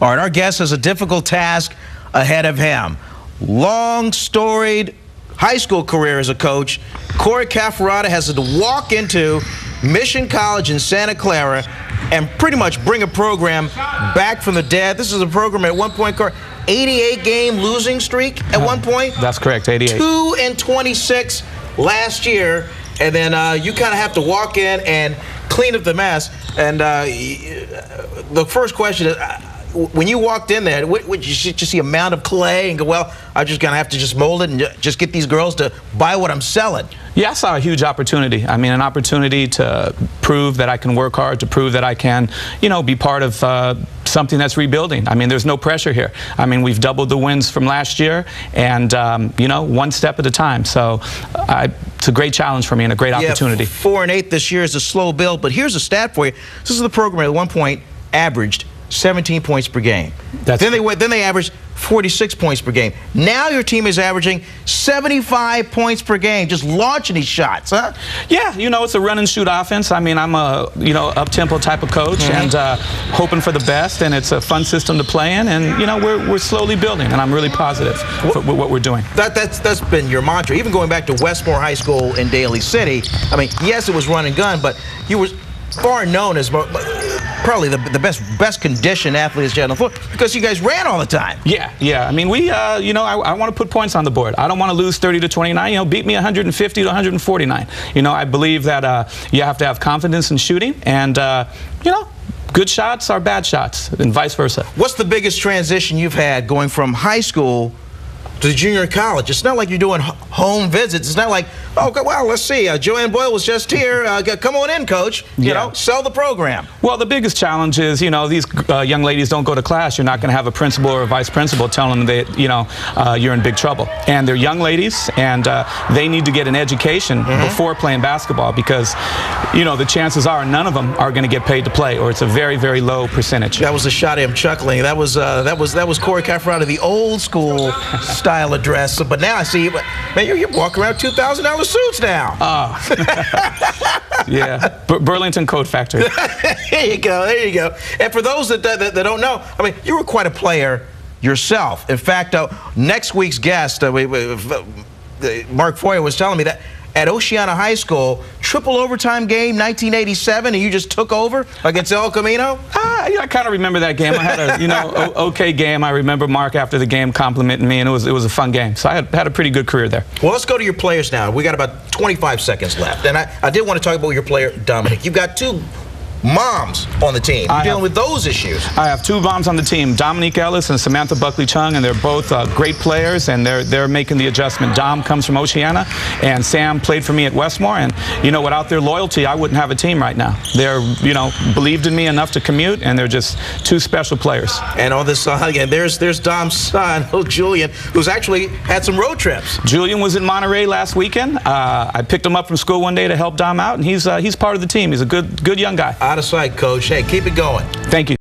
All right, our guest has a difficult task ahead of him. Long, storied high school career as a coach. Corey Cafferata has to walk into Mission College in Santa Clara and pretty much bring a program back from the dead. This is a program at one point, 88-game losing streak at one point. That's correct, 88. 2-26 last year, and then you kind of have to walk in and clean up the mess. And the first question is, when you walked in there, would you just see a mound of clay and go, well, I'm just going to have to just mold it and just get these girls to buy what I'm selling? Yeah, I saw a huge opportunity. I mean, an opportunity to prove that I can work hard, to prove that I can, you know, be part of something that's rebuilding. I mean, there's no pressure here. I mean, we've doubled the wins from last year, and, you know, one step at a time. So it's a great challenge for me and a great opportunity. 4-8 this year is a slow build, but here's a stat for you. This is the program at one point averaged 17 points per game. Then they averaged 46 points per game. Now your team is averaging 75 points per game, just launching these shots, huh? Yeah, you know, it's a run and shoot offense. I mean, I'm a, you know, up-tempo type of coach, and hoping for the best, and it's a fun system to play in, and, you know, we're slowly building, and I'm really positive for what we're doing. That's been your mantra. Even going back to Westmore High School in Daly City, I mean, yes, it was run and gun, but you were far known as probably the best conditioned athletes on the floor because you guys ran all the time. Yeah. I mean, we, you know, I want to put points on the board. I don't want to lose 30-29. You know, beat me 150 to 149. You know, I believe that you have to have confidence in shooting, and you know, good shots are bad shots, and vice versa. What's the biggest transition you've had going from high school to junior college? It's not like you're doing home visits. It's not like, oh, well, let's see, Joanne Boyle was just here. Come on in, coach. You know, sell the program. Well, the biggest challenge is, you know, these young ladies don't go to class. You're not going to have a principal or a vice principal telling them that, you know, you're in big trouble. And they're young ladies, and they need to get an education before playing basketball because, you know, the chances are none of them are going to get paid to play, or it's a very, very low percentage. That was a shot at him chuckling. That was Corey Cafferata, the old school style address. But now I see, man, you're walking around $2,000 suits now. Yeah, Burlington Coat Factory. There you go. And for those that don't know, I mean, you were quite a player yourself. In fact, next week's guest, Mark Foyer was telling me that at Oceana High School, triple overtime game, 1987, and you just took over against El Camino? I kind of remember that game. I had a, you know, okay game. I remember Mark after the game complimenting me, and it was a fun game. So I had a pretty good career there. Well, let's go to your players now. We got about 25 seconds left, and I did want to talk about your player, Dominic. You've got two moms on the team. You're dealing with those issues. I have two moms on the team, Dominique Ellis and Samantha Buckley-Chung, and they're both great players, and they're making the adjustment. Dom comes from Oceana, and Sam played for me at Westmore, and, you know, without their loyalty, I wouldn't have a team right now. They're, you know, believed in me enough to commute, and they're just two special players. And on this side again, there's Dom's son, Julian, who's actually had some road trips. Julian was in Monterey last weekend. I picked him up from school one day to help Dom out, and he's part of the team. He's a good young guy. Out of sight, Coach. Hey, keep it going. Thank you.